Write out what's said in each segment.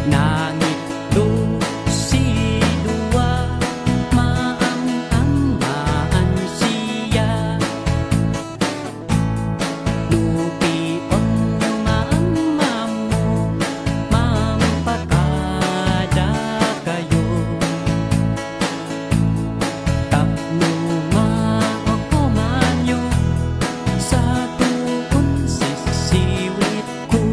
Nangit do si dua maam-amaan siya. Lupion yung mama mo, mampakada kayo. Tapno maokomanyo sa tuon sisiwit ko.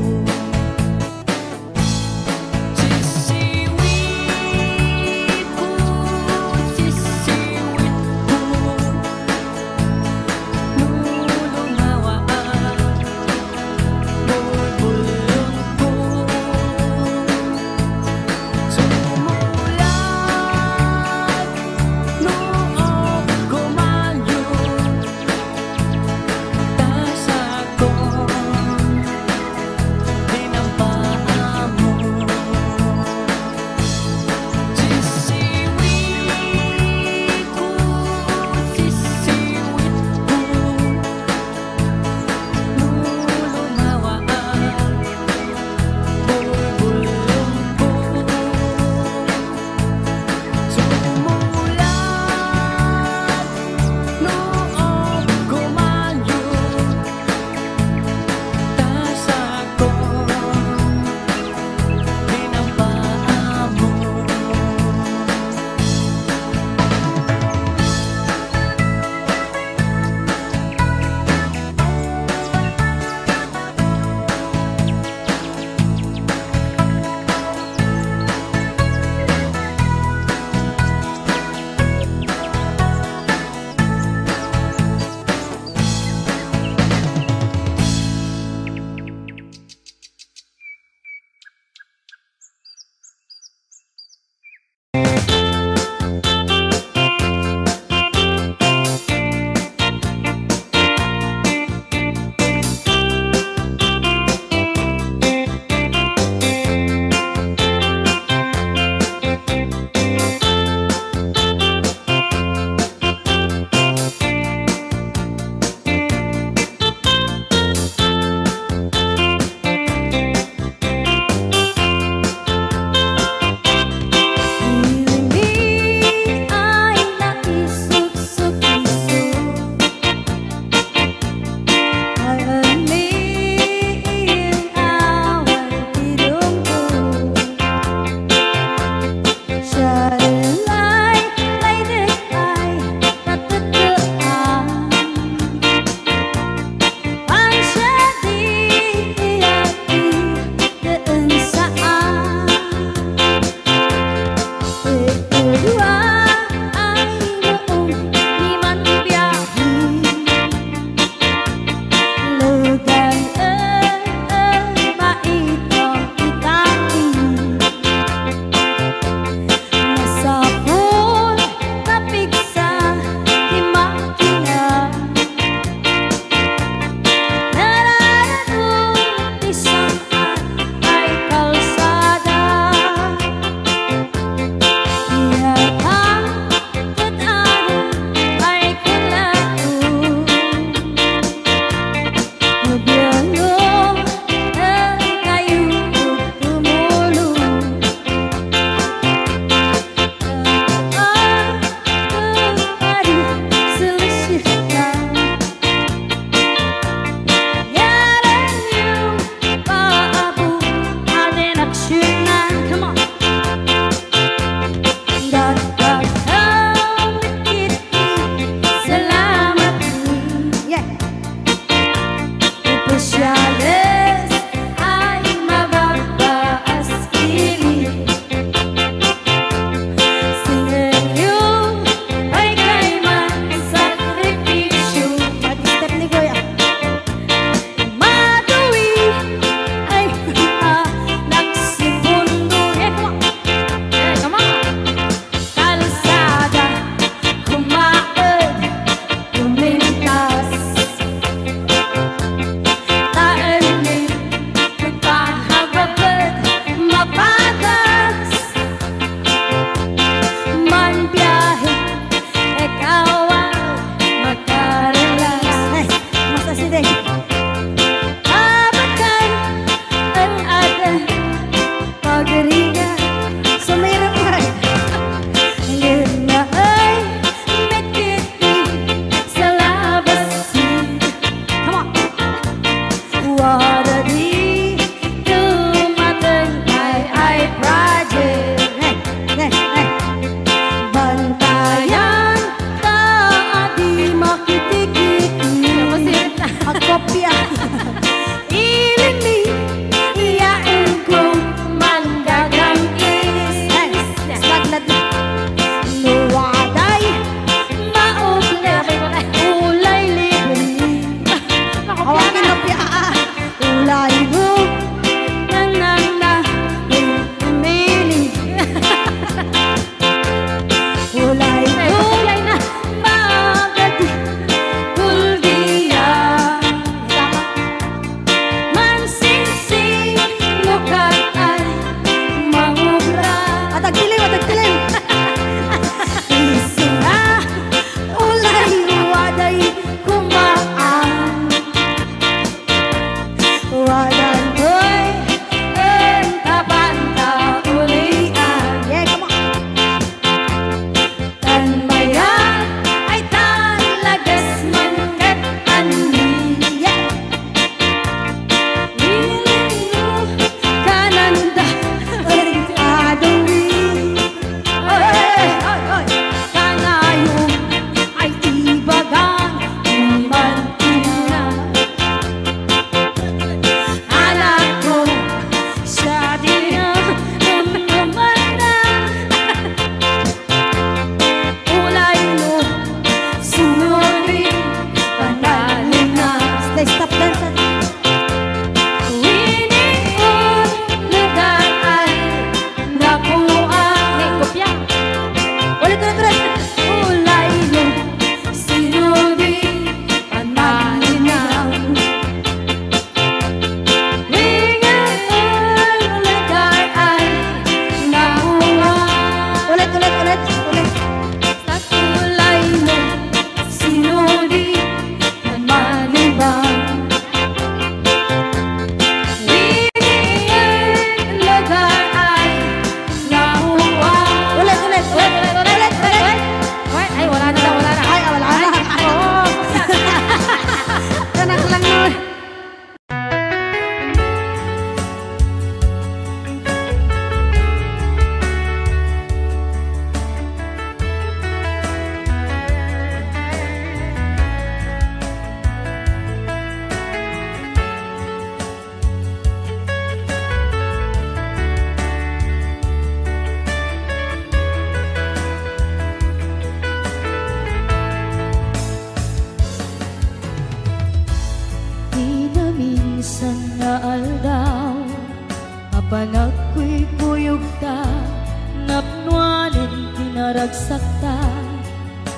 Naragsakta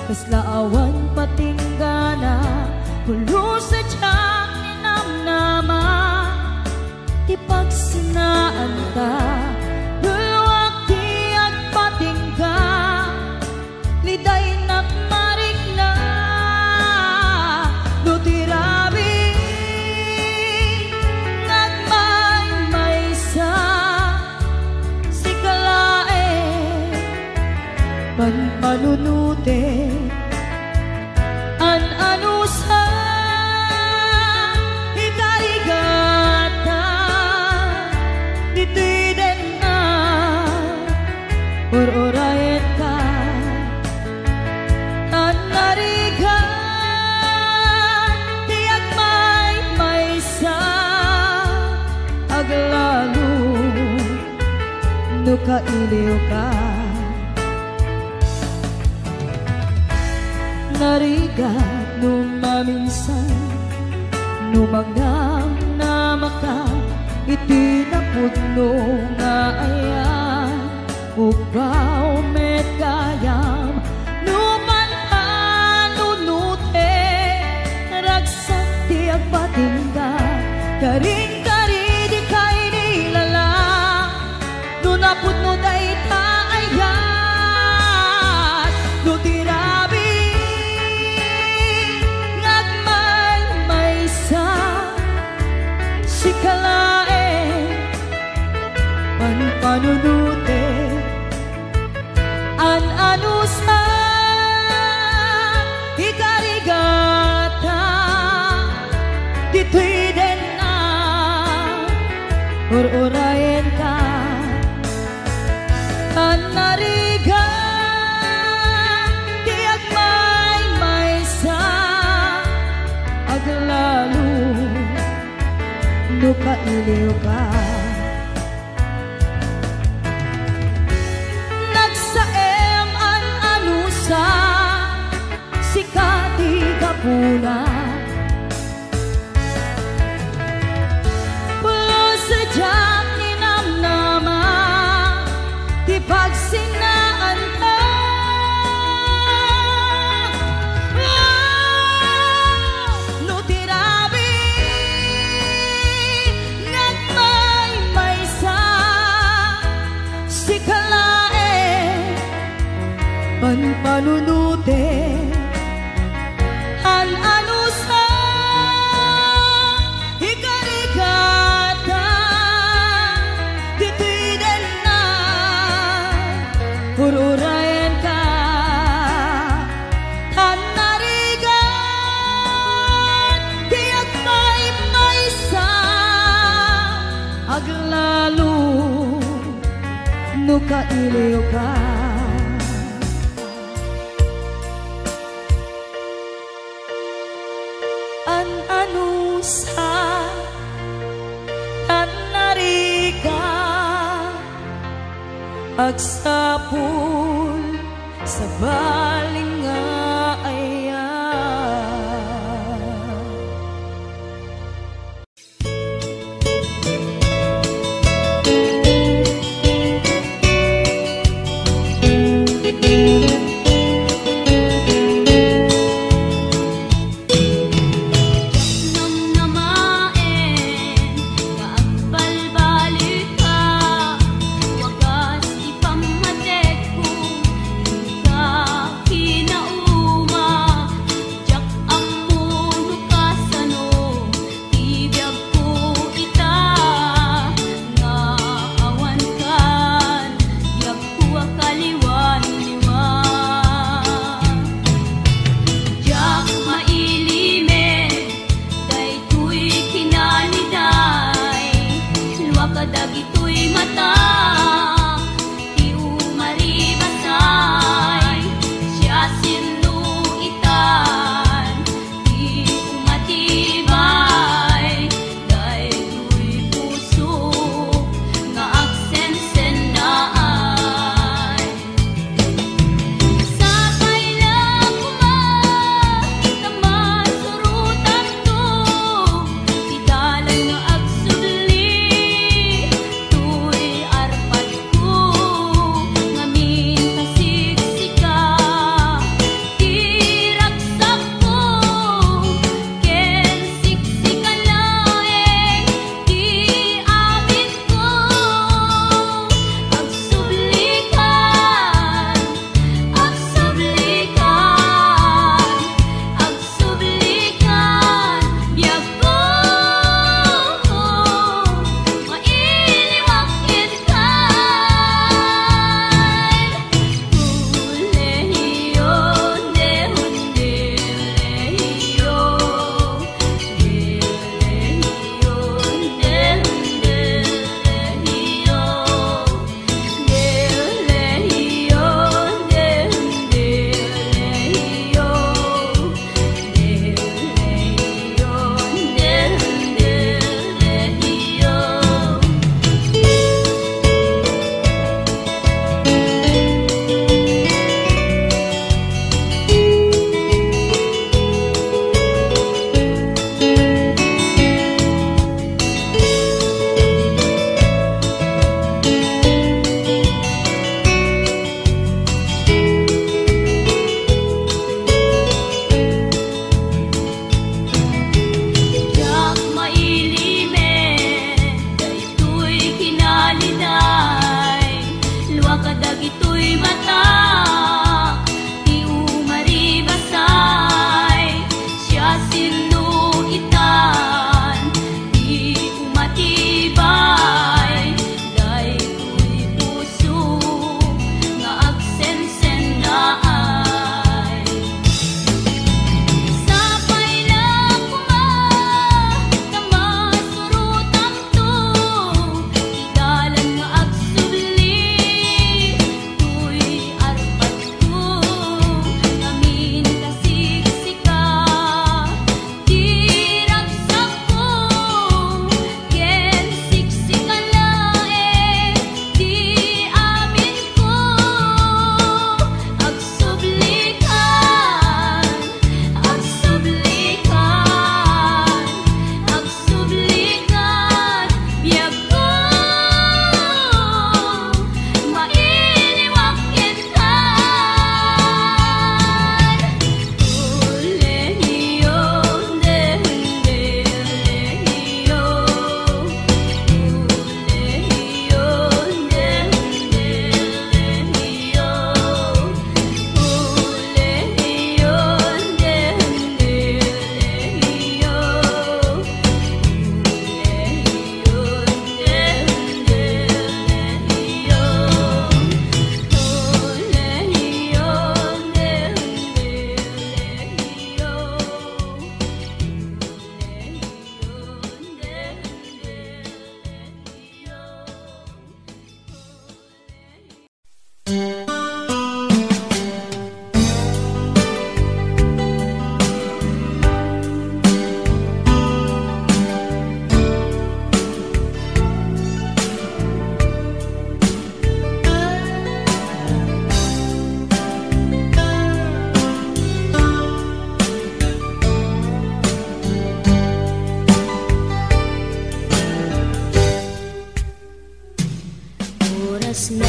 kaslaawan patinggana pulo sa tiyak ninamnama ti pagsinaan ta dulwag ti agpatingga liday nakmarik na no tirabi nagmaymaysa si kalae panpanunute an-ano sa ikarigata dito'y den na or-orayet ka an-narigan tiyak may-maysa aglalo no kailiw ka narigat numaminsan numangang namaka itinapudno nga ayan ubaw met kayam numanpanunute ragsak ti agpatingga karing-kari di kay nilala nunapudno day taayat nutirabi si kalae panpanunute an-ano sa ikarigata dito'y den na or-orayen ka an-narigan tiyak may-maysa aglalo no kailiw ka nagsaem an-ano sa sikati kapuna pulo sa diyak ninamnama di pagsinaan ka no tirabi si kalae panpanunute an-ano sa ikarigata dito'y den na ururayan ka an-narigan tiyak may-maysa aglalo no kailiw ka an-ano sa an-narigan agsapul sa baling nga ayan Wagas ipamatek kung ikaw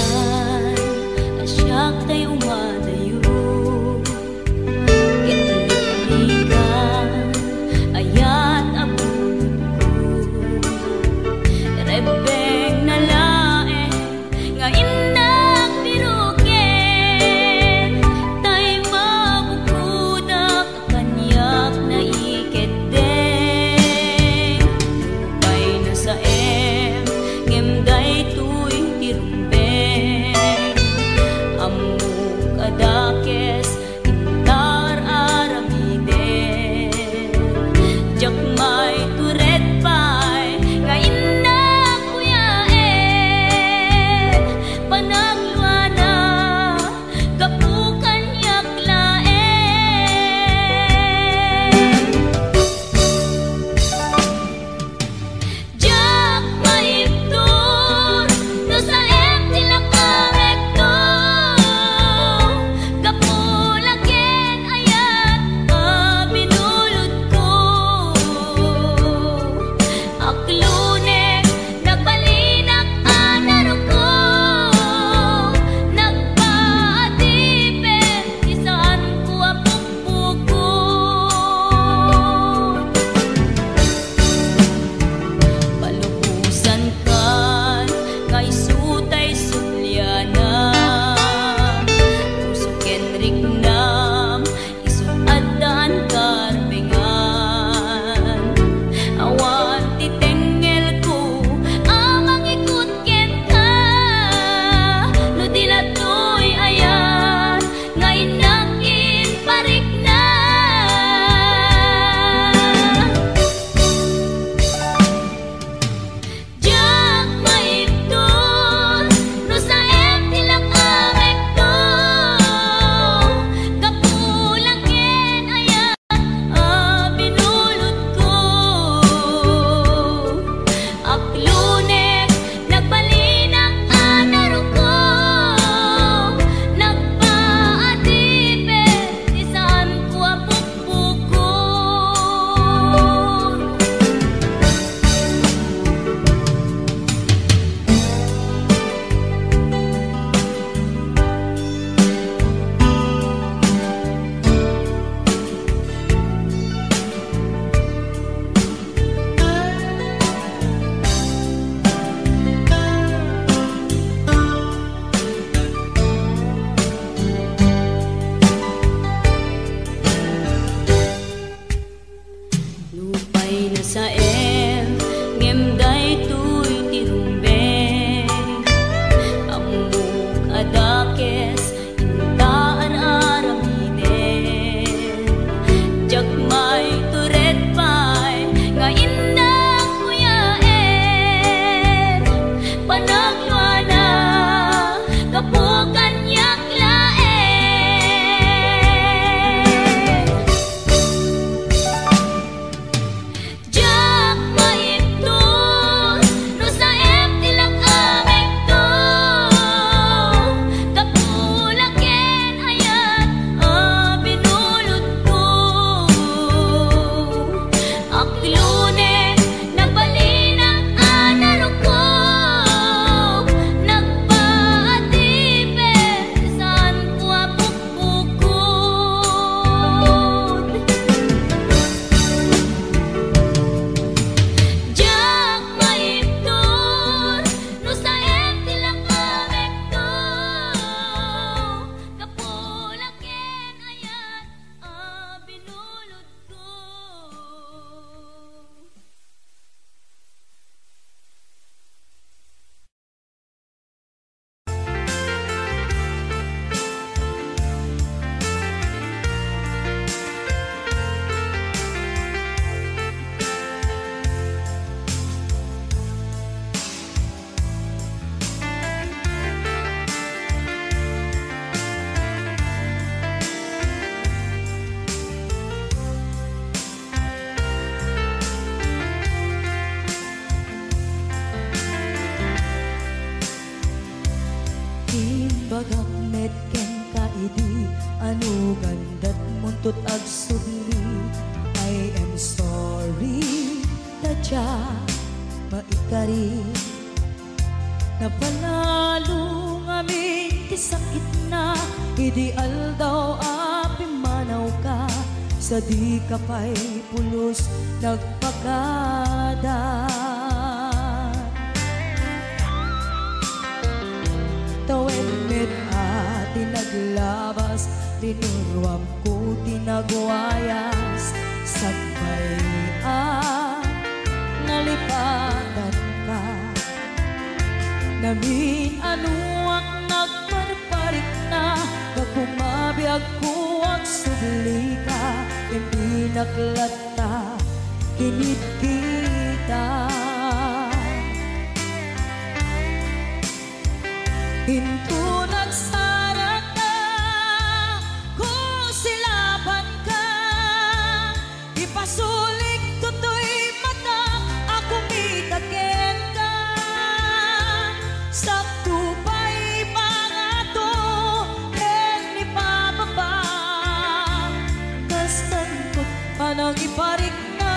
Nagpalitan asyak tayo umadayo Kitlikan ayat abun ko Rebeng na lae nga indak biruken Tay mabukudak kanyak na iketeng Lupay na sa ngemday tuy tirumbeng Amuk adakes intar aramiden Jakmay turet pay nga indak kuyaen Panagluana kapukan yaklaen Jak maiptur no sa tilak amekto Kapulaken ayat binulod ko Aklunek nagbalinak anaro ko Nagpaatipin isaan ko apukpukon Palubusan kan kay sutay sulyana Pusuken rignam isuadan karbengan Awan titengel ko amang ikut ken ka No dilatoy ayan ngay nakin parik na Jak maiptur no sa tilak amekto Kapulaken ayat binulod ko Aklunek nagbalinak anaro ko Nagpaatipin isaan ko apukpukon Lupay na sa ngemday tuy tirumbeng Amuk adakes intaan aramiden Jakmay turet pay nga indak kuyaen Panagluana kapukan yaklaen Jak maiptur no sa tilak amekto Kapulaken ayat binulod ko Aklunek nagbalinak anaro ko Nagpaatipin isaan ko apukpukon Jak maiptur no sa tilak amekto Kapulaken ayat binulod ko Bagak metken kaidi anu gandat muntut agsubli I am sorry tadya maikari na panalo nga ti sakit na, ideal daw api manaw ka, sa di ka pa'y pulos nagpagada. Tawen met ati naglabas, tinuruam ko tinagwayas, sagbayan nalipatan ka. Namin anuak nagparparik na, pagkumabiyag ko ang subli ka, hindi naklata, kinit kita. Hinto nagsara ka, kusilaban ka, ipasulik tutoy mata, ako mitaken ka. Sakto pa'y pangato, en ipababa, kastantot panang iparik na,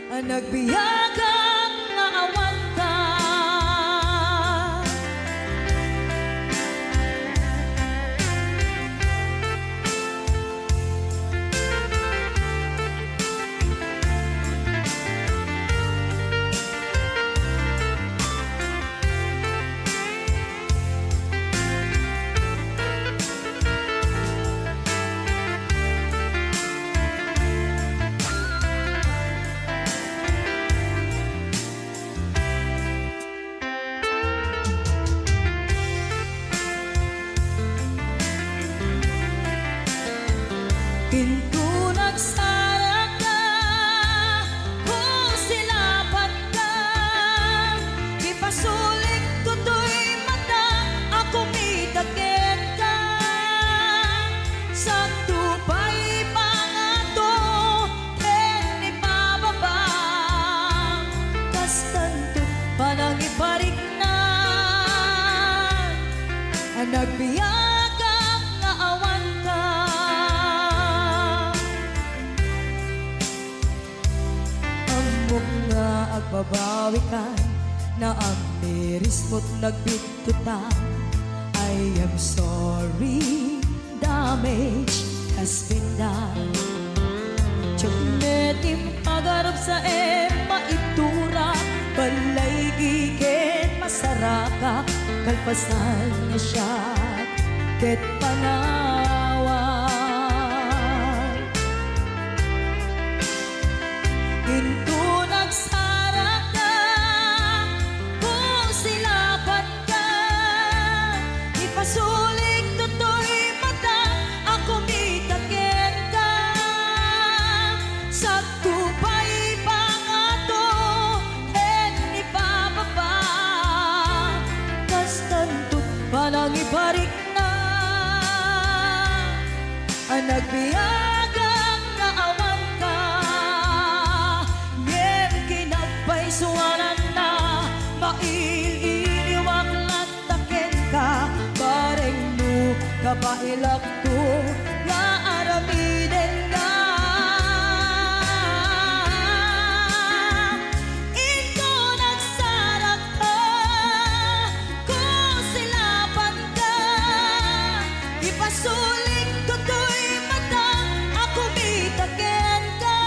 ang nagbiyagang naawan ka. Hinto nagsara ka, kusilaban ka, ipasulik tutoy mata, ako mitaken ka. Sakto pa'y pangato, en ipababa, kastanto panang iparik na, ang nagbiyagang naawan ka. Nga agbabawi ka, na ang miris mo't nagbitutan. I am sorry, damage has been done. Tiyagnetim agarap sa maitura, balay giken masaraka, kalpasan niya siya, ket panawan. Hinto nagsara ka, kusilaban ka, ipasulik tutoy mata, ako mitaken ka. Sakto pa'y pangato, en ipababa, kastantot panang iparik na, ang nagbiyagang naawan ka. Suwanan na, maililiwag lataken ka, bareng mo kabailak ko, nga aramiden ka. Ito nagsarap ka, kusilaban ka, ipasulik tutoy mata, ako mitaken ka.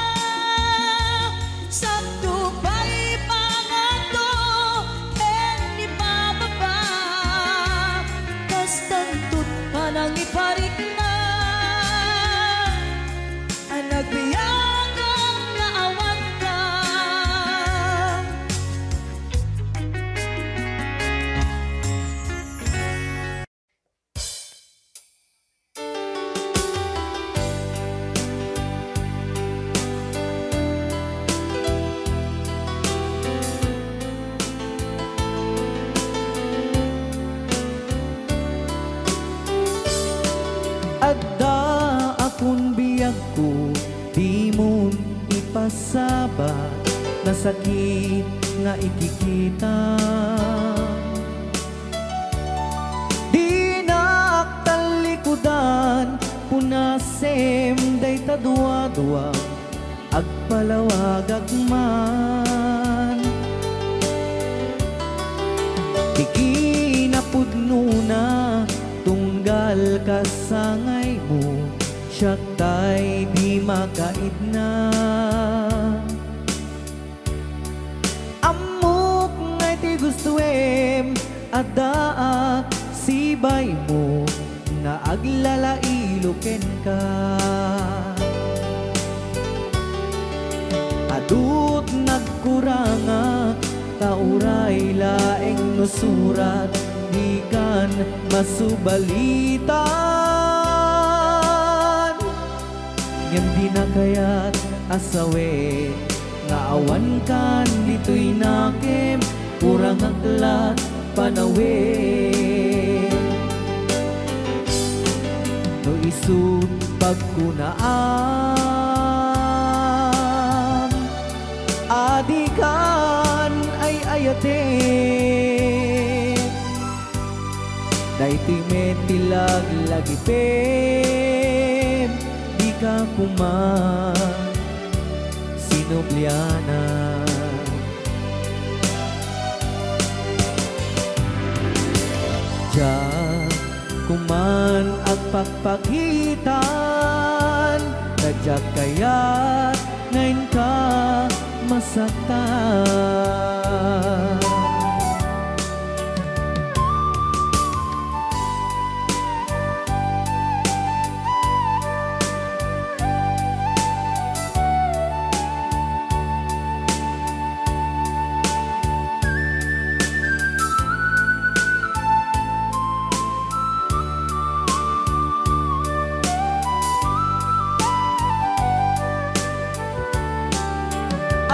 Sakto pa'y pangato, en ipababa, kastantot panang iparik na, ang nagbiyagang naawan ka. Adda akong biyag ko, di mo ipasabat, na sakit nga ikikita. Di naktalikudan, punasem day tadwa-dwa, agpalawag agman. Di Dal kasangay mo, siya tay di makaidna. Amok ngay ti gustuem, adaak sibay mo, nga aglalailuken ka. Adut nagkuranga, tauray laeng nusurat, di kan masubalitan. Ngem di na kaya't asawe, nga awan kan dito'y nakem, kurang aklat panawe. No isut pagkunaam, adikan ay ayate. Daytoy metilag lagipem, di ka kuman sinubliana. Diyan kuman ang pagpagitan, nadyak kaya't ngayon ka masaktan.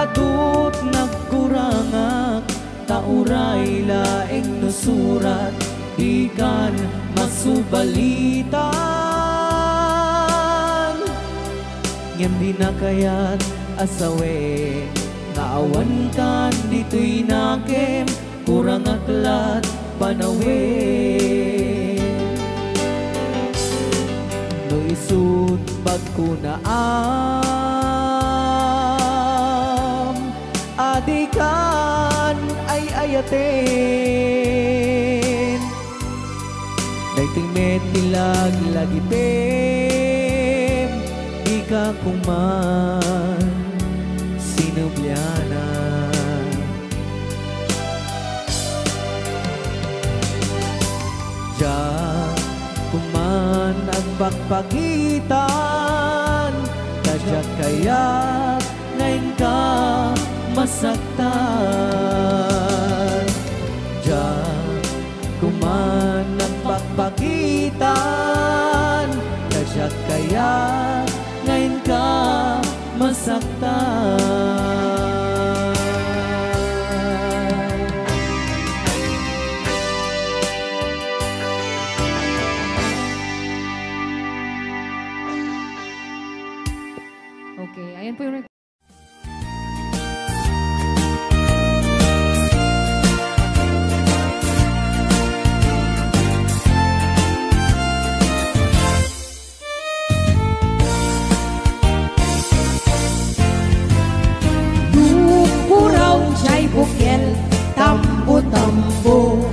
Adut nagkurangak, tauray laeng nusurat, di kan masubalitan. Ngem di na kaya't asawe, naawan kan dito'y nakem, kurang aklat panawe. No isut pagkunaam, adikan ay ayaten. Daytoy metilag lagipem, di ka kuman sinubliana. Diyan kuman ang pagpagitan, tadyak kaya't ngayon ka masaktan. Diyan kuman ang pagpagitan, tadyak kaya't ngayon ka masaktan. Okay, ayan po yung Dukuraw chay bukel, tambo-tambo.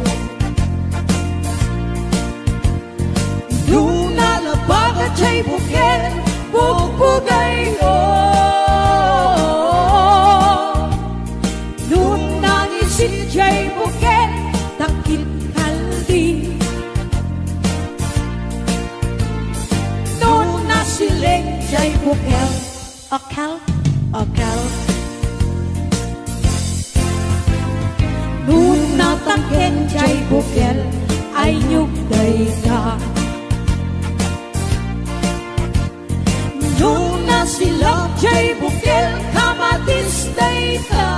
Lunalabaga chay bukel, bukbugay ko. Lunangisit chay bukel, takit kaldi. Nunasiling chay bukel, akal, akal. Nunataken chay bukel, ay nyugday ka. Nuna silang chay bukel, kamatis day ka.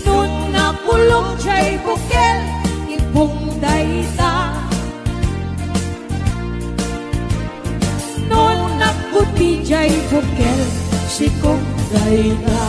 Nuna kulong chay bukel, ibong day ta. Nuna puti chay bukel, sikong day ta.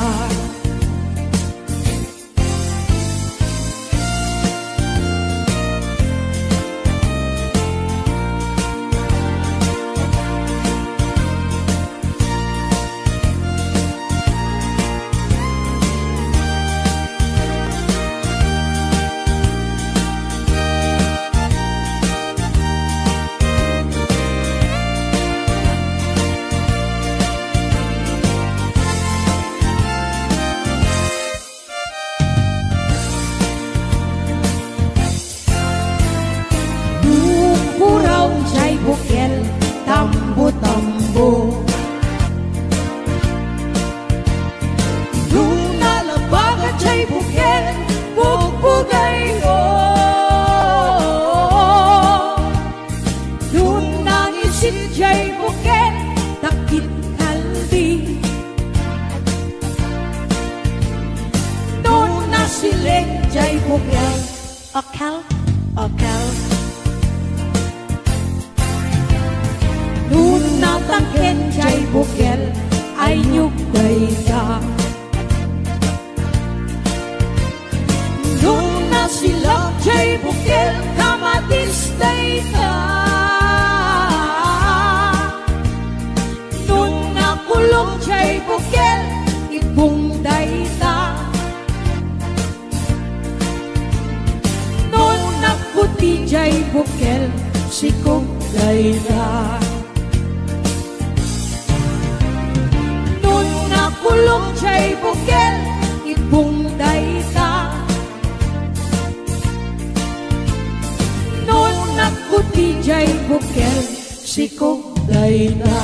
len jay bukel akel akel nun natangken jay bukel ay nyug dayta nun nasilak jay bukel kamatis dayta nun nakulong jay bukel ibong dayta nun naputi jay bukel sikong dayta nun nakulong jay bukel ibong dayta nun naputi jay bukel sikong dayta.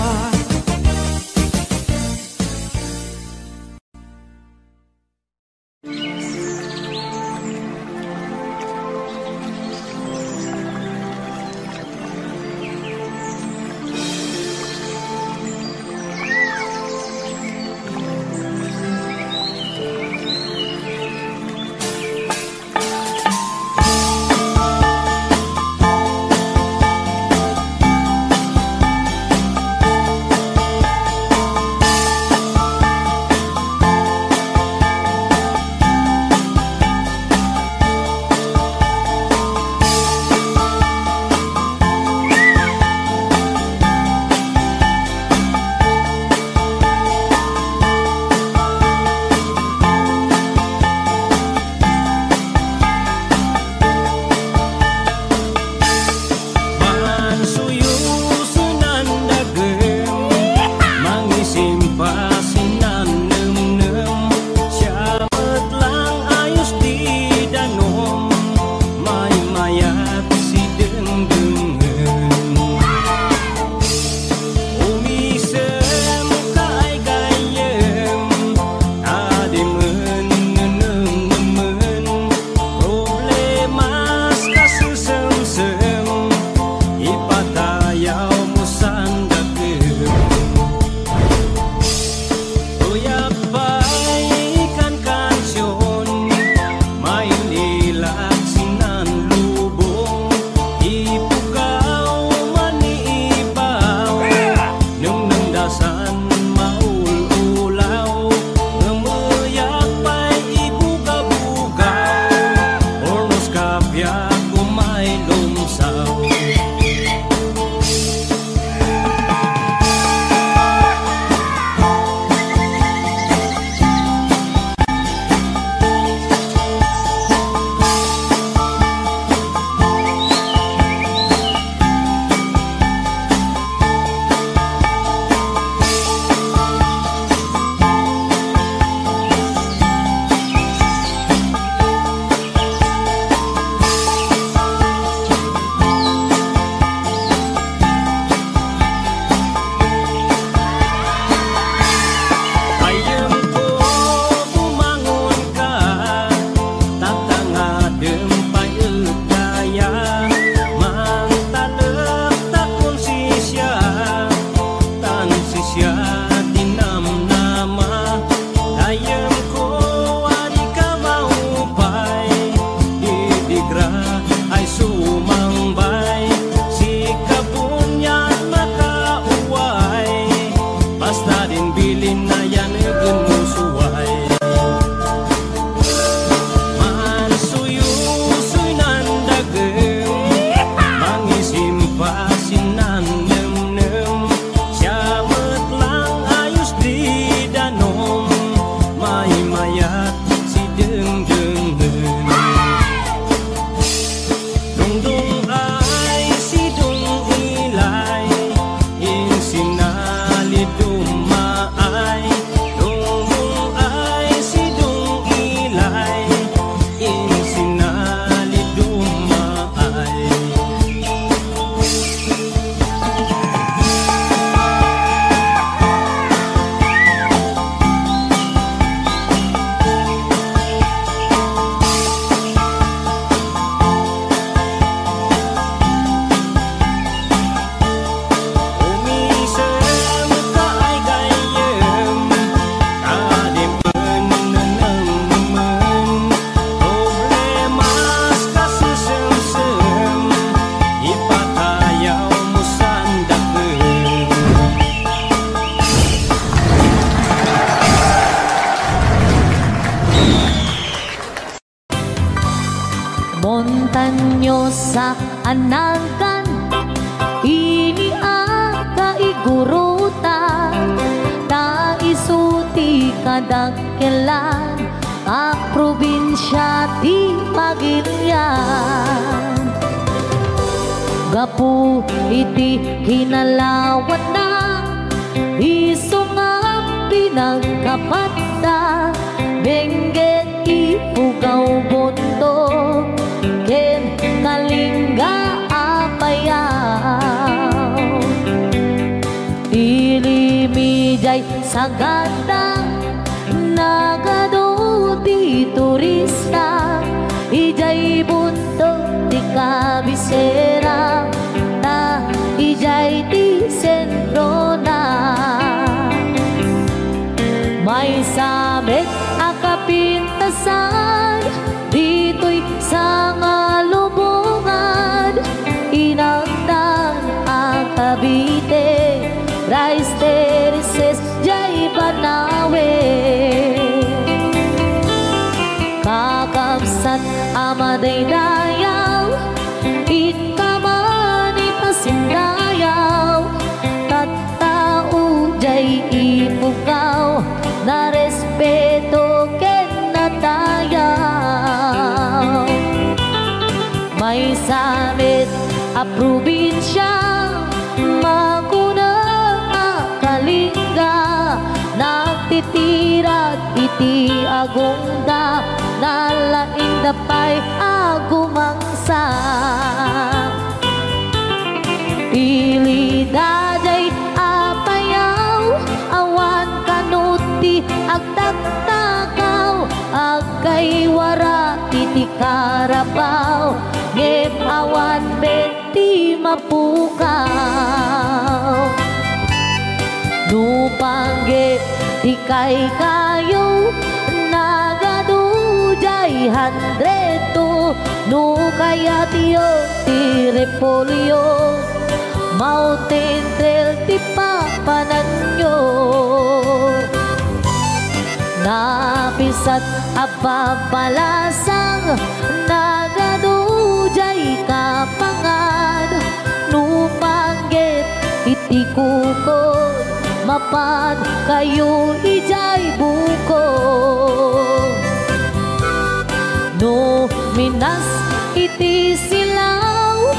Montanyosa anagan iniaka iguruta ta isuti kadagkelan a probinsya ti Pagilian gapu iti kinalawat na isungap pinagkapata bengget ipugaw bondo ken kalingga apayaw ilimijay sagada nagado di turista ijay bunto di kabisera ta ijay di sentro na may sabit akapintasan dito'y sa ngalubungan inagdan ang Cavite Rice Terraces jay Banawe kakabsat amaday dayaw itamani pasindayaw tattao jay ipugaw na respeto ken natayaw may samit a probinsya magunang akalingga nagtitirat iti agungda nalaing dapay agumangsa pilidajay apayaw awan kanuti agtagtagaw agkay wara iti karabaw ngem awan beti mapukaw nupangge di kay kayo nagadujay handreto no kaya tiyo ti repolyo mountain trail ti papananyo napisat apapalasang nagadujay kapangan nupangget iti kukod mapan kayo ijay buko no minas iti silaw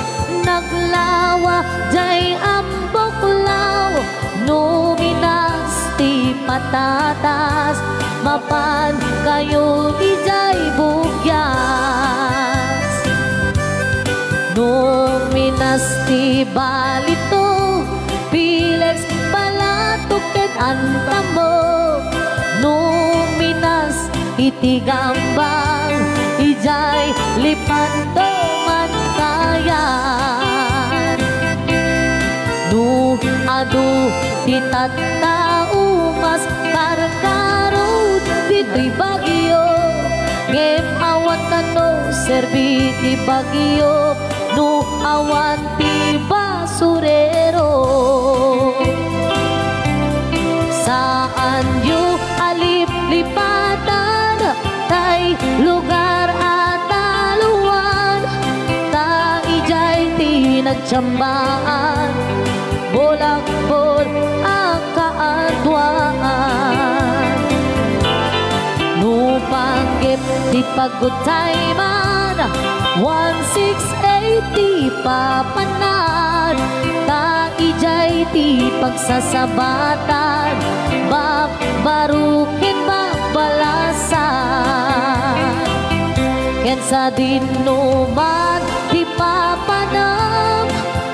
naglawa jay amboklaw no minas ti patatas mapan kayo ijay bugyas no minas ti balito pilex palatok ket antamo no minas iti gambang ijay lipanto man kayan no adu ti tattao mas karkarod dito'y Bagyo ngem awan kano serbi ti Bagyo no awan ti basurero saan yu alip-lipatan tay lugar at taluan ta ijay ti nagtsambaan bolak-bol ang kaadwaan nupanggip di pagutay man 1680 papanan ta ijay ti pagsasabatan babarukin babalasan ken sa dinuman di papanam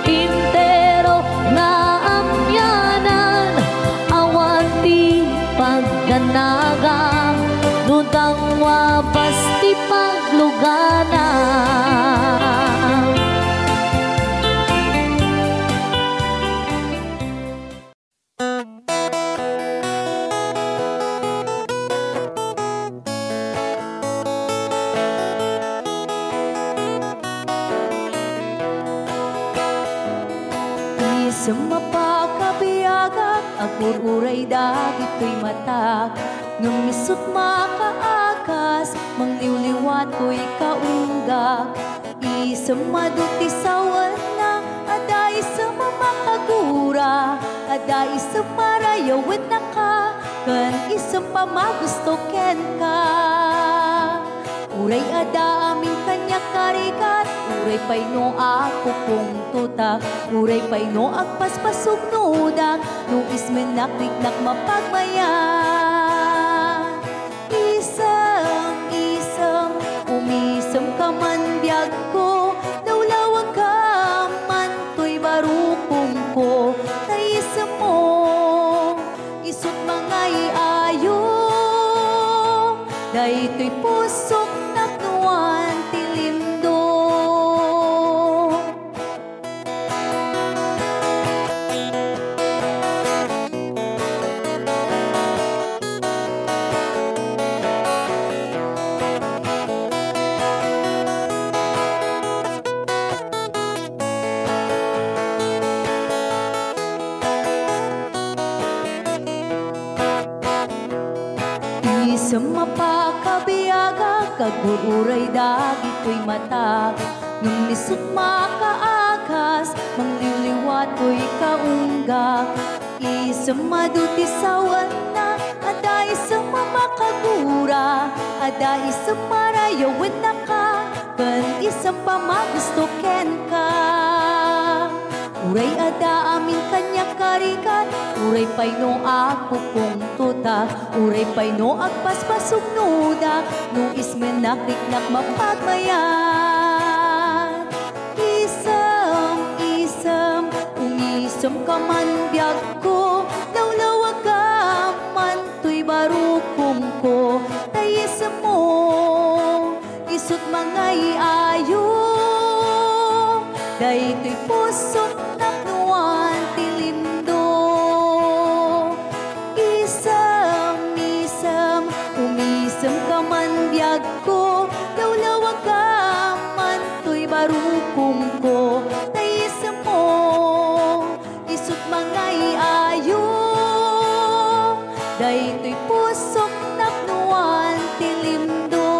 intero na amyanan awan ti pagdanagang nudang wabas ti pagluganan Sumapakabiyagak agur-uray dagito'y matak ngamisot makaakas mangliwliwat ko'y kaunggak Isang maduti sawan na aday sa mamakagura, aday sa marayawin na ka, kan isang pamagusto ken ka. Uray ada aming kanya karikat, uray pay no ako kung tutak, uray pay no agpaspasog nudak, no ismen nakriknak mapagmayan. Isam, umisam ka man biyag ko, nawlawag ka man to'y barukong ko, taisam mo, isut mga iayo, dahi to'y pusok naknuan tilimdo. Isang mapakabiyaga, kagururay dagito'y matag, nung nisot makaagas, mangliliwato'y kaunggak. Isang maduti sawan na, ada isang mamakagura, ada isang marayawin na ka, kan isang pamagusto ken ka. Uray ada amin kanya karikat, uray pay no ako kung tuta, uray pay no agpaspasog nuda, no ismen nakriknak mapagmayan. Isam, umisam ka man biyag ko, lawlawag ka man to'y barukong ko, tayisam mo, isut mga iayo, dahi to'y pusok naknuan tilimdo. Isam, umisam ka man biyag ko, lawlawag ka man to'y barukong ko, taisam mo, isut mga iayo, dahi to'y pusok naknuan tilimdo.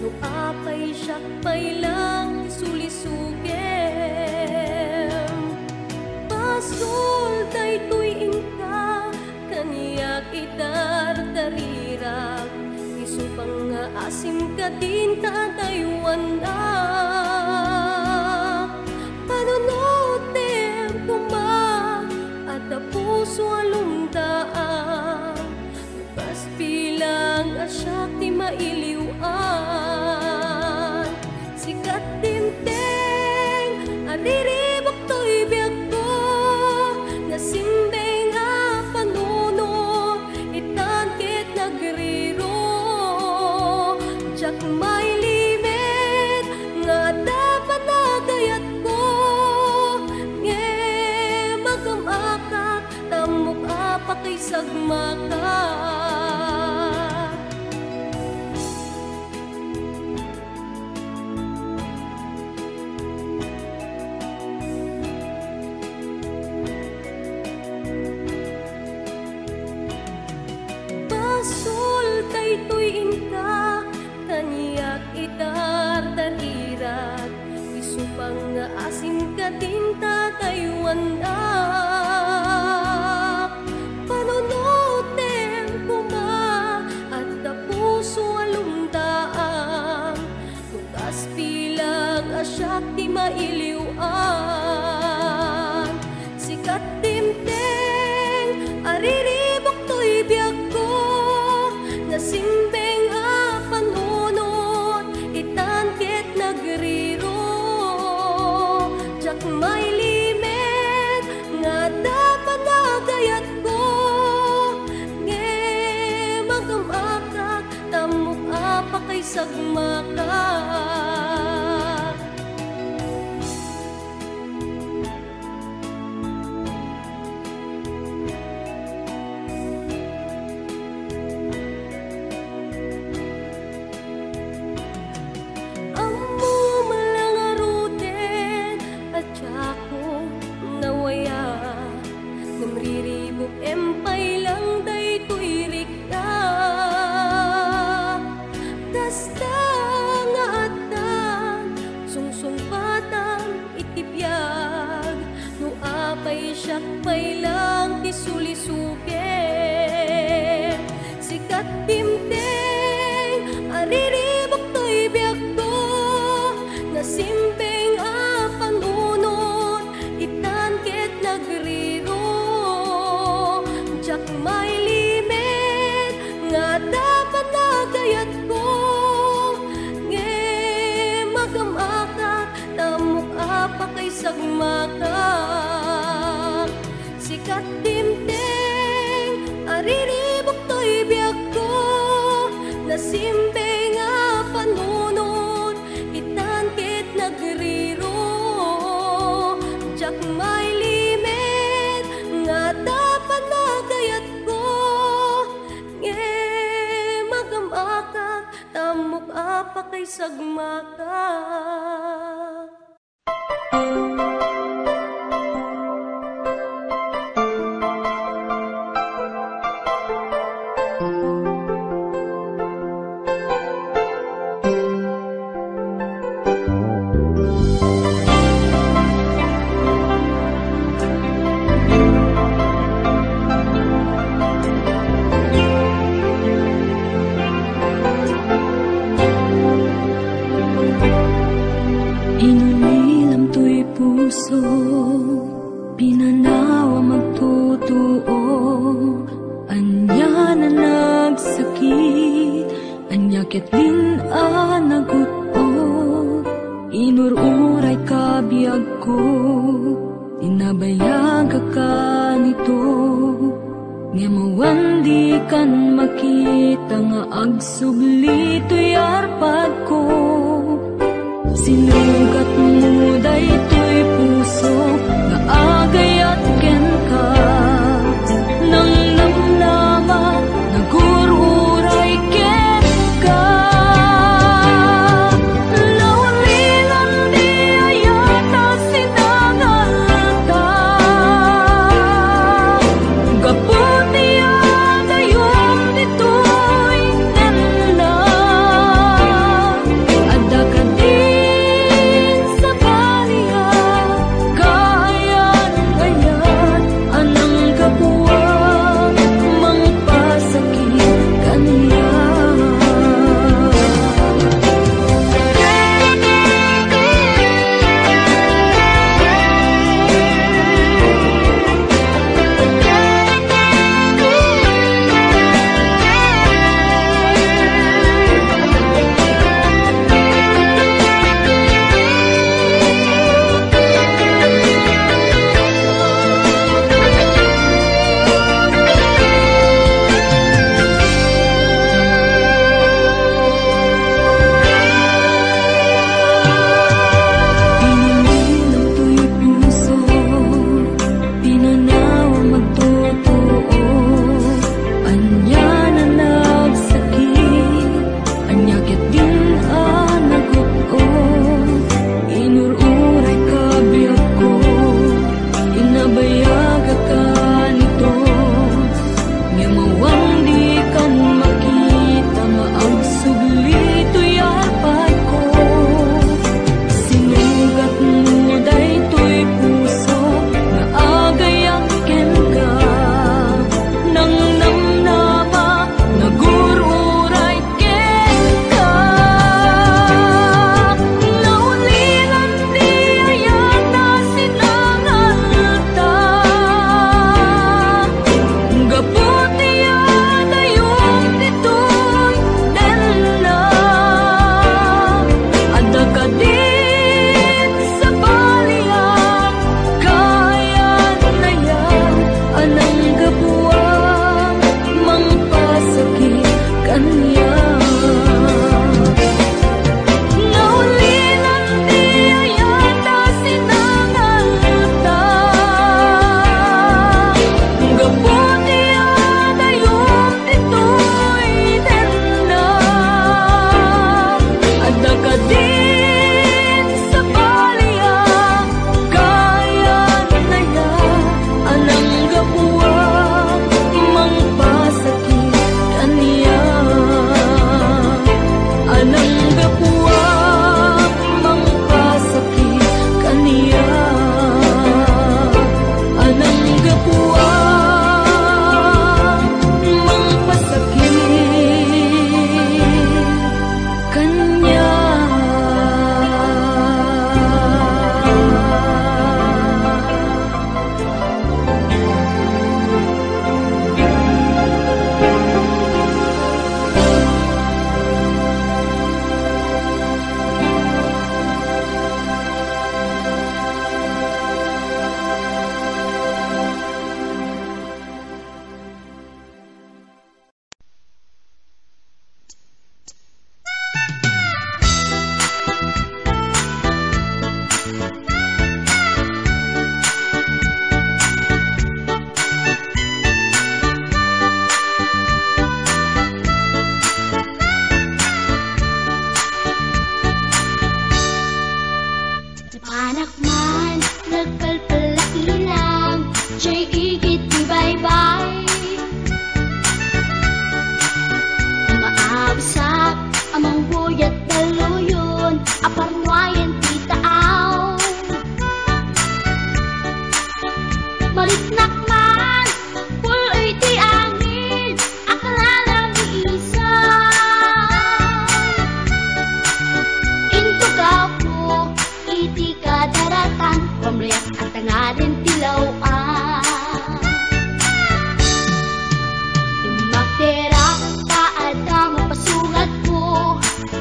no apay sakpay lang sulisugem. Pasul daytoy ingka kaniyak idardarirag, isu pang asim kadin tataywan na. Panunutem kuma at puso alumdaan, bukas bilang asyak ti mailiwan. Sikat tinteng ariribok to'y biyag ko, nasimbeng a panuno itangkit nagriro. Jak may limit nga dapat nagayat ko, nge magamakak tamok apa kay sagmaka. Pasul daytoy ingka kaniyak idardarirag, isu pang asim kadin tataywan na. Panunutem kuma at puso alumdaan, bukas bilang asyak ti mailiwan. Sikat timteng ariribok to'y biyag ko, nasimbeng a panunot itangkit nagriro. Jak may limit nga dapat nagayat ko, nge magamakak tamok apa kay sagmaka. Empay lang daytoy rikta, kasta nga atan sungsungpatan itibiyag, no apay sakpay lang ti sulisuke. Sikat timteng ariribok to'y biyag ko, nasimbeng a panunot itangkit nagriro. Jak may limit nga dapat nagayat ko, nge magamakak tamok apa kay sagmaka. Sikat timteng ariribok to'y biyag ko, nasimbeng a panunot itangkit nagriro. Jak may limit nga dapat nagayat ko, nge magamakak tamok apa kay sagmaka. Inulilam to'y puso, pinanawa magtutuo. Anya na nagsakit, anya ketlin a naguto. Inururay kabiyag ko, inabayag ka nito. Nga mawandi kan makita nga agsubli to'y arpag ko. Sinugat mo daytoy puso nga agayat ken ka, nang namnama nagururay ken ka. Laulilan di ayata sinangalta, gaputi agayom ditoy nanda.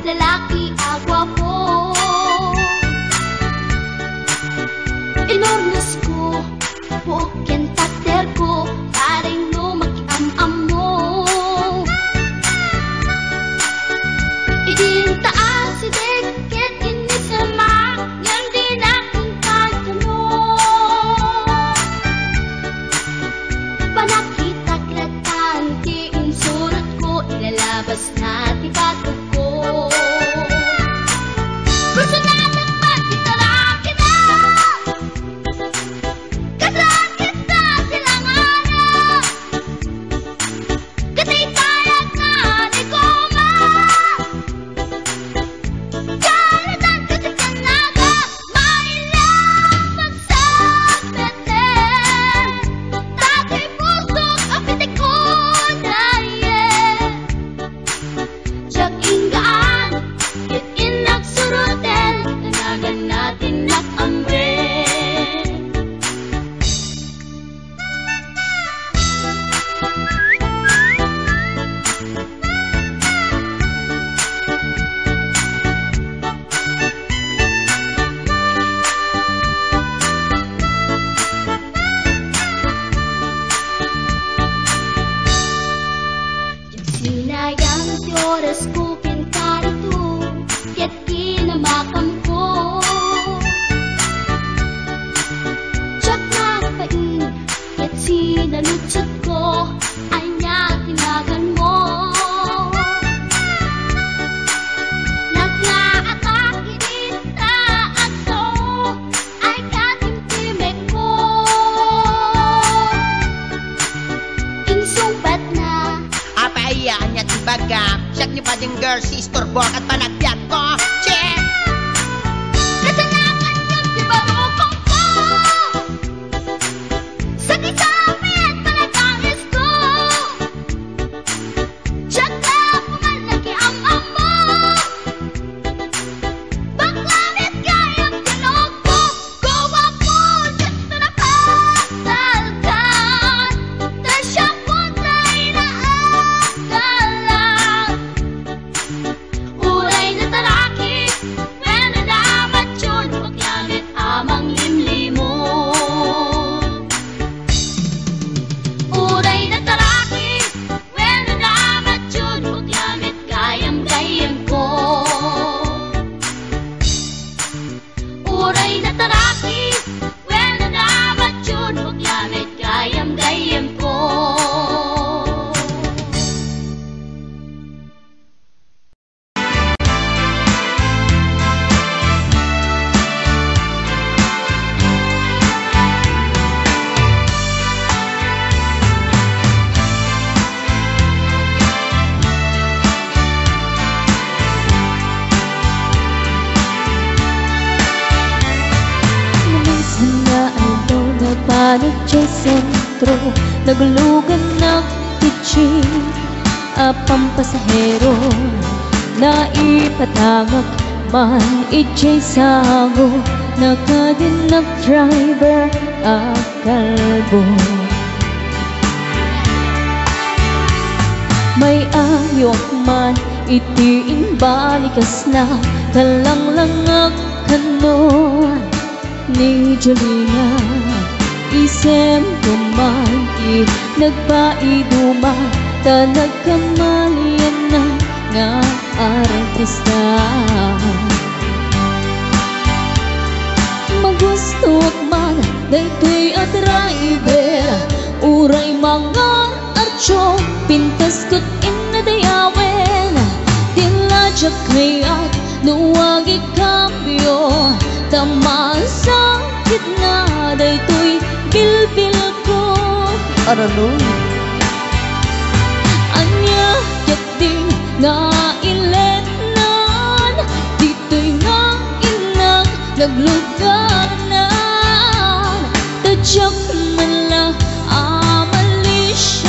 lalaki agwapo. Inornos ko, buok yan takder ko, paring no makiam-am mo. Idin taas si deket ini sama, yang din aking katanong. Panakita kratan, tiin surat ko, ilalabas na tibatog ko. Gusto natin magkitara kita, kasaan kita silanganan. Katitayag na di ko kalatan kasi kanaga, mailang magsabeten. Tatay pusok apitik ko daye. Siyak inggaan, yun inagsurutin, tanagan natin nakamre. Sinayang di oras ko pinkarito, kaya't kinamakam ko. Tiyak na pain, kaya't sinalutsot ko, anya tinagan mo. Naglaatake dita ato, ay katimtimek ko. Insumpat na Apayaan niya tibaga, siyak niyo pa din girl, sister, bork at panagbiag ko. Check! kasalanan yun, di ba lupang ko? Sakit sa amin, panagangis ko. Tiyak na pumalaki ang amo. Baklanit kayang tinog mo. Gawa po, dito na pasalkan. Tasya po tayo na agalan. Uray na talaki, when nadamat yun, maglamit amang limlimo. Uray na talaki, when nadamat yun, maglamit gayam-gayam ko. Uray na talaki, when nadamat yun, maglamit gayam-gayam ko. Minsan na ayaw na panig sa sentro, nagulugan ng kitchen, apang pasahero, na ipatangak man ijay sango, nakadin ng driver akalbo. May ayok man itiin balikas na, kalanglang kanon ni Jolina. Isem kuman nagpaiduma, ta nagkamalian na nga artista. Magustot man daytoy a driver, uray mga archo, pintas kot inadayawen. Diladyak kayat nuwag ikambyo, tamaan sa gitna daytoy bilbil ko. Aranon, Anya yating nga iletnan, dito'y nga inang nagluganan. Tadyak man lang amalisyan,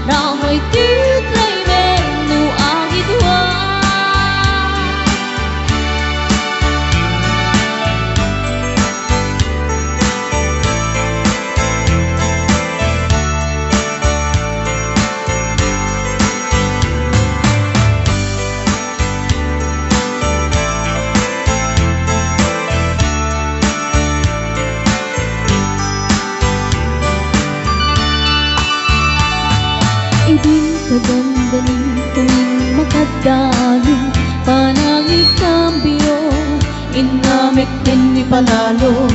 ramay titlay menu ang idwan. dali panangin kambyo inamit din ni panalo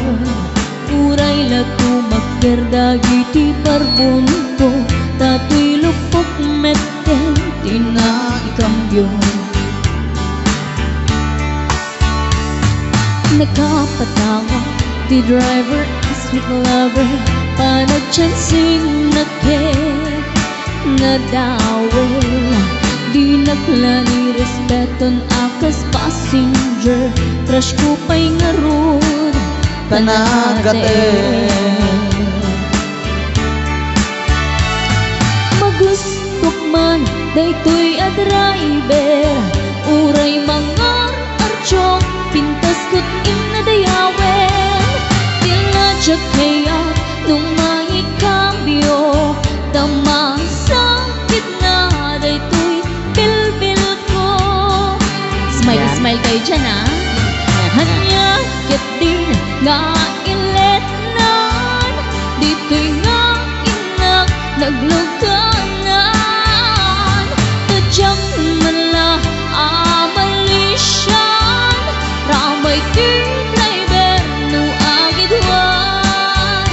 uray lato magkerdagi ti parbunto tatoy lupok metten tinakikambyo nakapatawa the driver is sweet lover panagchansing nakek nadawel di naglani respeton akas passenger crush ko pa'y ngarod panagaten magustok man daytoy a driver uray mangar archok pintas kot inadayawen tila kaya nung maikambyo tamang sakit na daytoy bilbil ko smile smile kayo dyan ha hanya kit din nga iletnan dito'y nga inak nagluganan tadyang mala amalisyan ramay ti driver no agidwan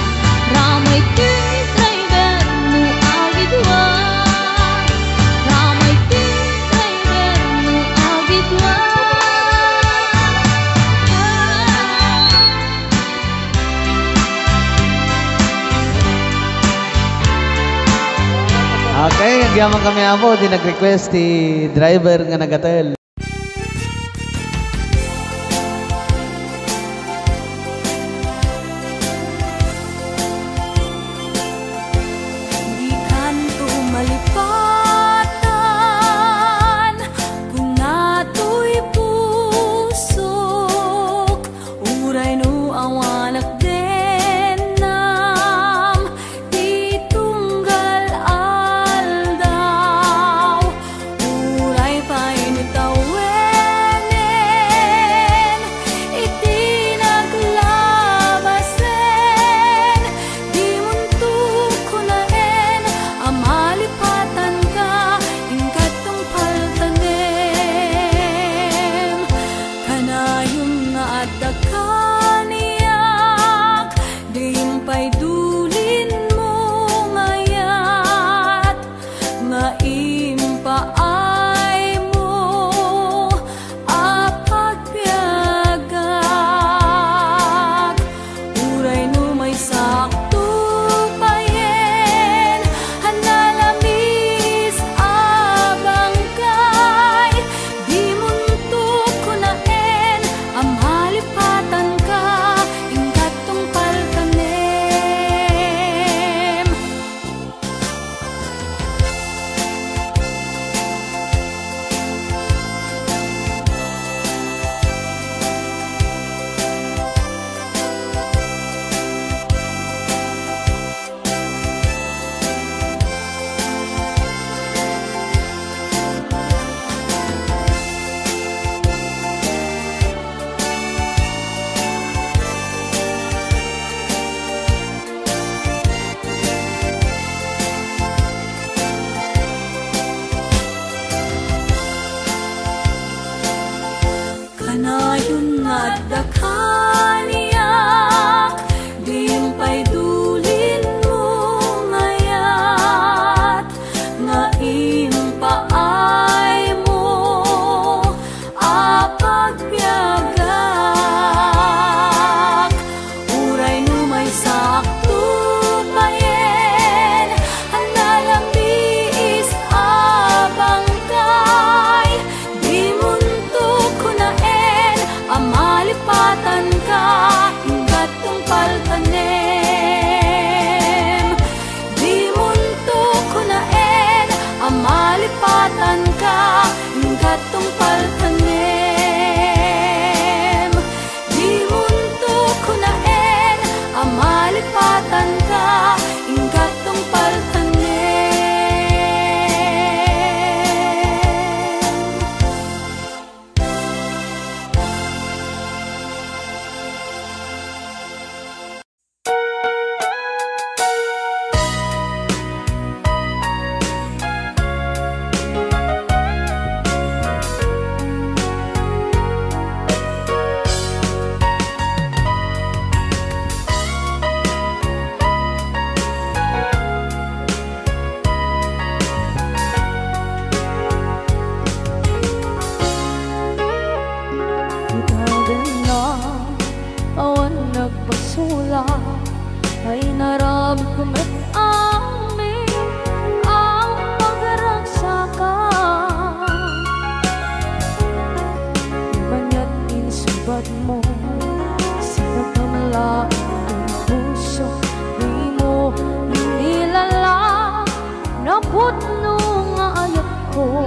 ramay ti driver no agidwan ramay ti driver no agidwan. Okay, nagyaman kami apo, di nag-request ti driver nga nagatel. Di kanto malipatan kung nato'y pusok uray no awanak din nam di tunggal aldaw uray painitawenen iti naglabasen di muntuk ko naen amalipatan ka ingkatong paltanem kanayon nga adda kaniyak diimpay dulin mo ngayat nga impaay mo apagbiagak uray no may sakto payen hanalamis abang kay di muntuk ko naen amalipatan ka ingkatong paltanem. Kanayon nga adda kaniyak diimpay dulin mo ngayat nga impaay mo apagbiagak uray no may sakto payen hanalambis abang kay di muntuk ko naen pasula ay naramit ko met amin ang pagragsakan. Banya't insubad mo sinagkamala ang puso, di mo inilala na putno nga ayat ko.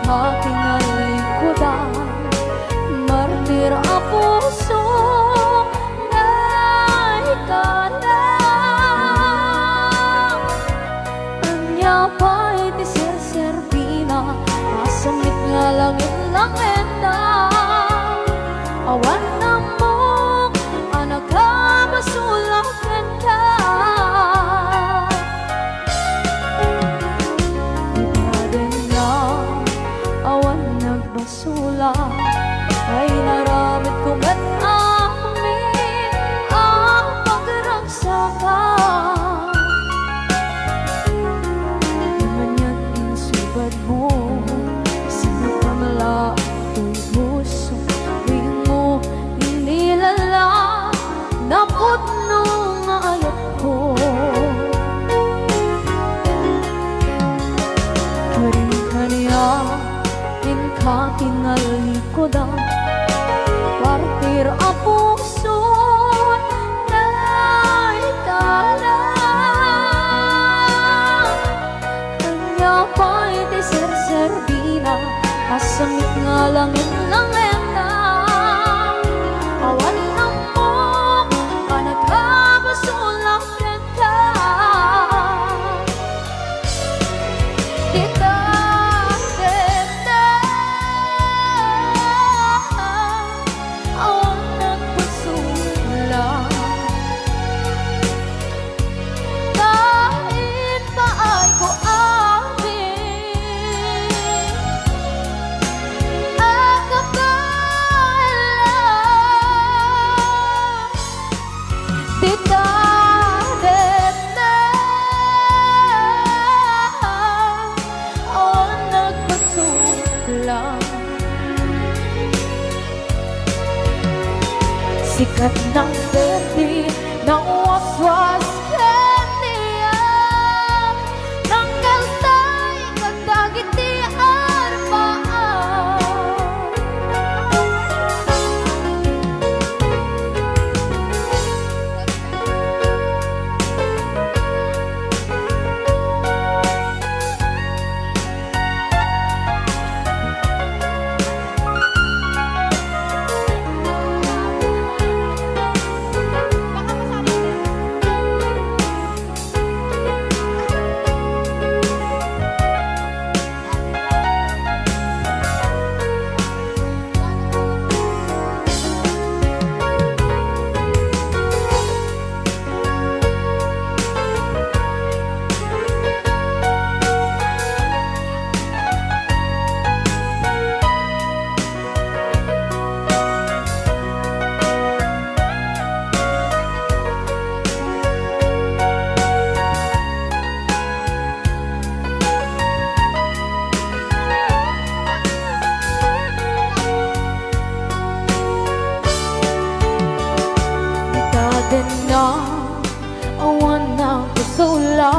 Kakinalikudan, martir ang puso na ikalang. Anya pa'y tiserserbina, masamit nga langit-langit na. Awan na mo, anak ka, masulakan ka. Basula ay naramit ko at amin ang pagragsakan. Ganyan insubad mo sinagkamala ito'y puso, di mo inilala na putno nga ayat ko. Karing-kaniya kakinalikudan, partir ang puso na ikalang. Kanya pa'y tiserserbina, kasamit nga langit-langit na. Awan na mo, anak ka, masulakan ka. Sikat ng berde ng waswas kaniya, ng kaltay kagdagit di arbaan. Awan na kusula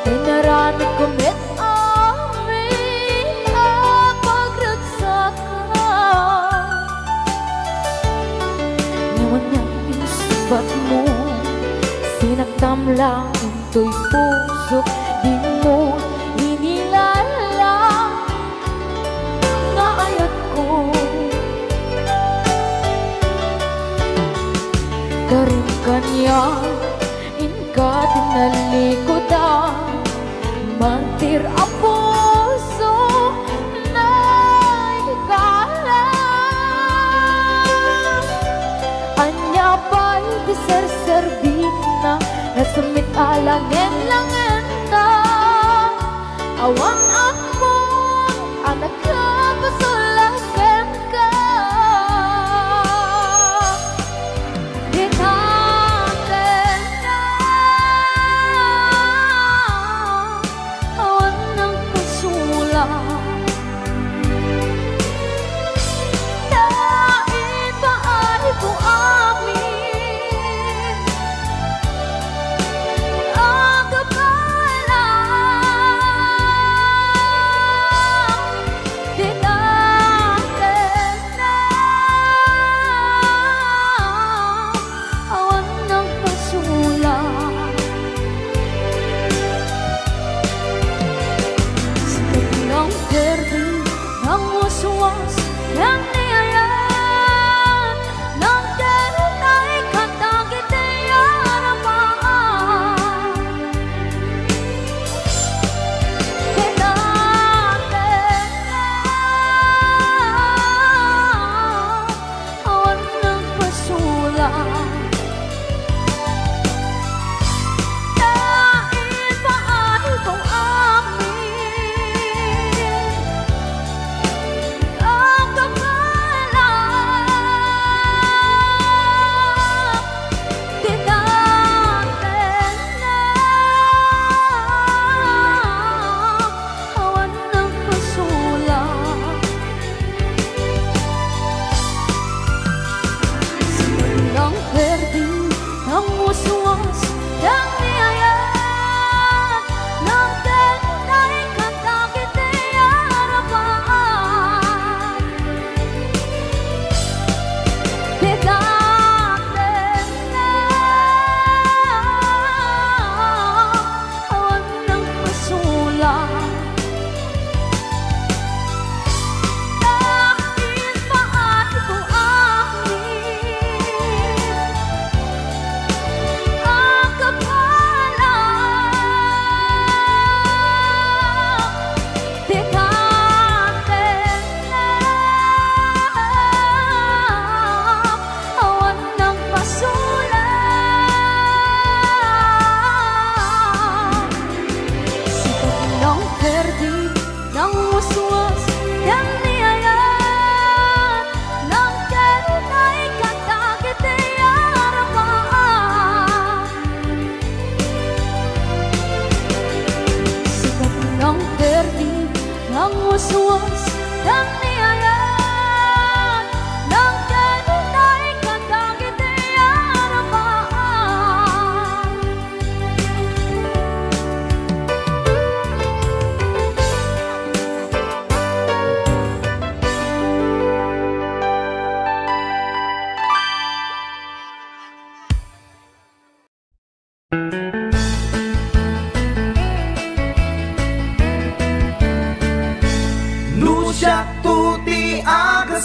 ay naramit ko met amin ang pagragsakan. Nawan niya insubat mo sinagtam lang ito'y puso, di mo inilala na ayat ko. Karing kanya katinalikudan, mantir ang puso na ikalang. Anya pa'y tiserserbina, nasamit alangin-langin na. Awan ako, anak ka, pasulakan ka.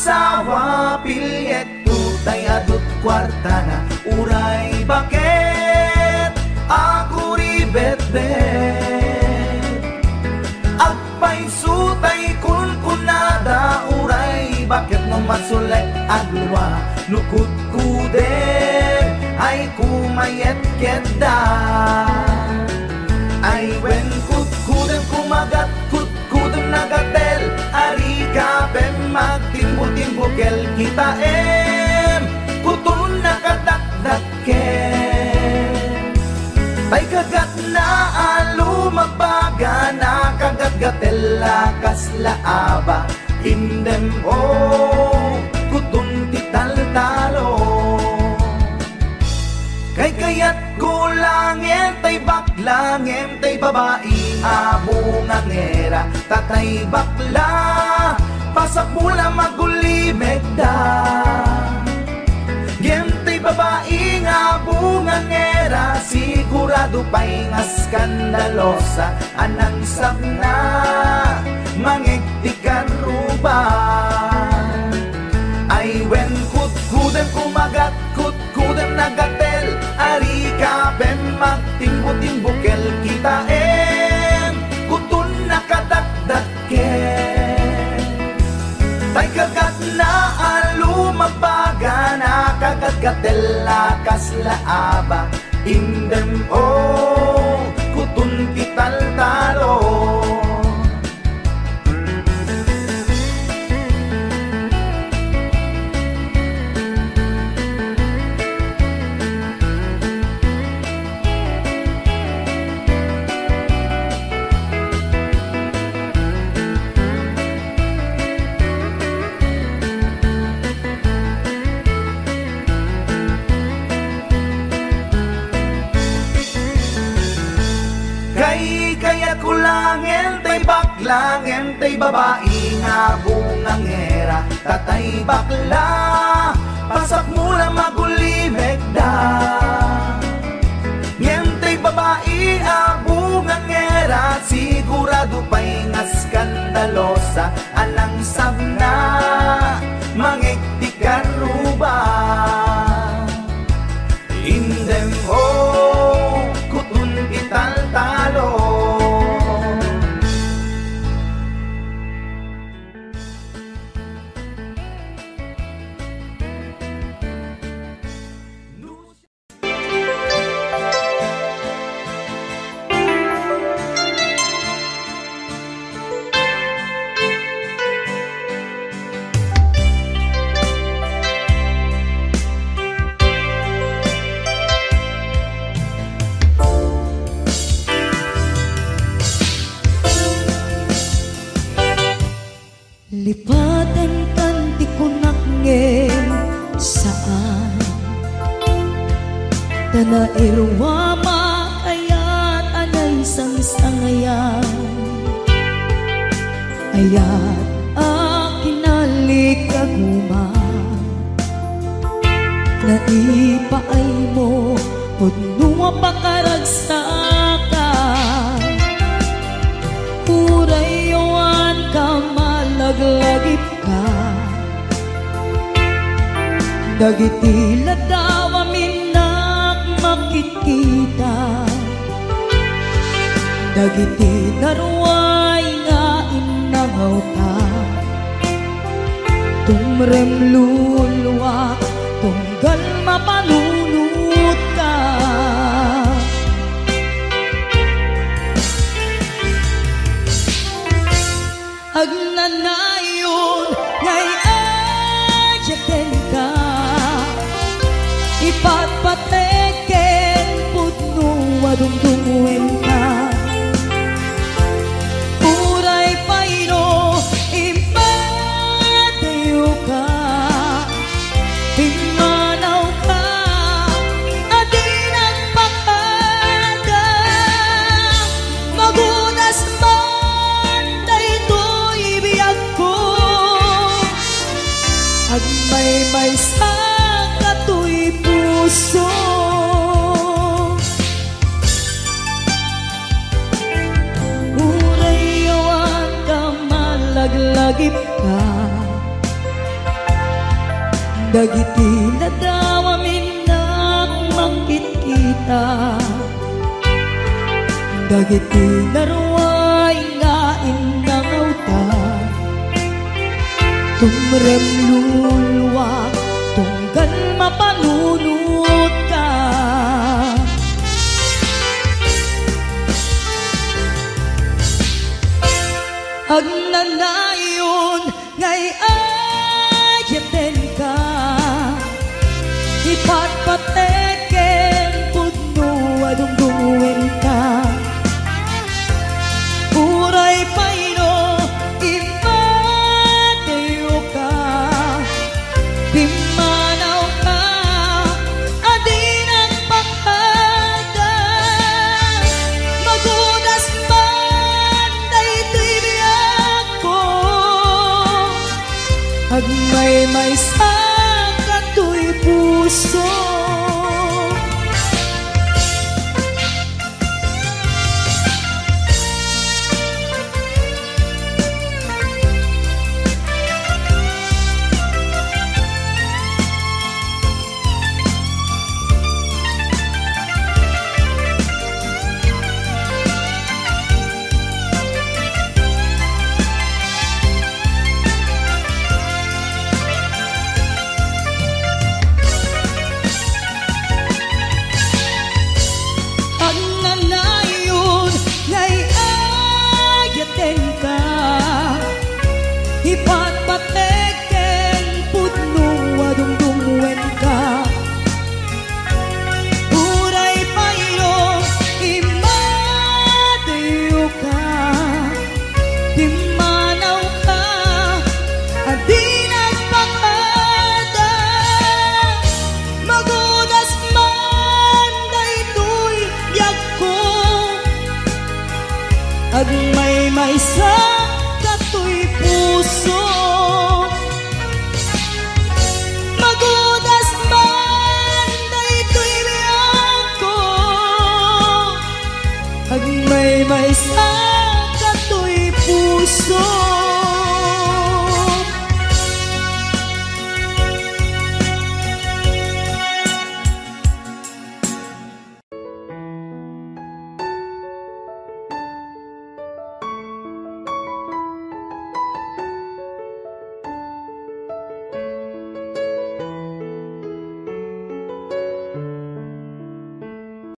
asawa pilyet tutay adut kwarta na uray bakit ako ribet-bet agpay sutay kun kunada uray bakit no masulay agluwa nukut kudem ay kumayet-ket da ay wen kut-kudem kumagat kut-kudem nagatel ari ka pem magtimbo-timbokel kita kutun nakadakdakken ay kagat na alumabaga na kagat-gatel lakas laaba indem kutun tital-talo kay kayat kulangin tay baklangin tay babae abungangera tatay bakla pasak mula magulimeg da gentay babae abungangera sigurado pa'y nga skandalosa anang sabna mangigtikan ruban ay wen kut-kudem kumagat kut-kudem nagatel ari ka pem magtimbo-timbokel kita kutun nakadakdakken tay kagat na alumabaga na kagat-gatel lakas laaba indem kutun tital-talo kaya kulangin tay baklangin tay babae nga bungangera tatay bakla pasak mula magulimeg da ngentay babae abungangera sigurado pa'y nga skandalosa anang sabna mangigtikan ruban indem kutun ital-talo Lipatan kanti ko nakngem saan Tana irwama ayat anay sang-sangayan Ayat akinalik aguma Naipaay mo Pudnunga pakaragsakan Urayawan ka malaglagip ka Dagiti ladawa minak makikita Dagiti darway nga inangaw ta Tumrem luluwa tunggal mapanunut ka Agnanayon ngay adyaten ka Ipatpateken putno adungdunguen ka Uray payro impatayo ka Pimanaw ka adi nagpakada Magunas man daytoy biyag ko Agmay-may sa katoy puso Urayawan ka malaglagip ka Dagiti na daw amin nang makikita, dagiti na ruway ngain ng auta, tumrem lulwa tunggal mapanunod ka. Ag nanayon ngay ayaten ka, ipatpateken pudno adungdungwen ka. Uray payno imateo ka, pimanaw ka, adinang pakada. Magudas man daytoy biyak ko, agmay-may sa katoy puso. Ipatpateken pudno adungdungwen ka, uray payno imateo ka, pimanaw ka, adinang pakada. Magudas man daytoy biyak ko, agmay-may sa katoy puso. Magudas man daytoy biyak ko, agmay-may sa katoy puso.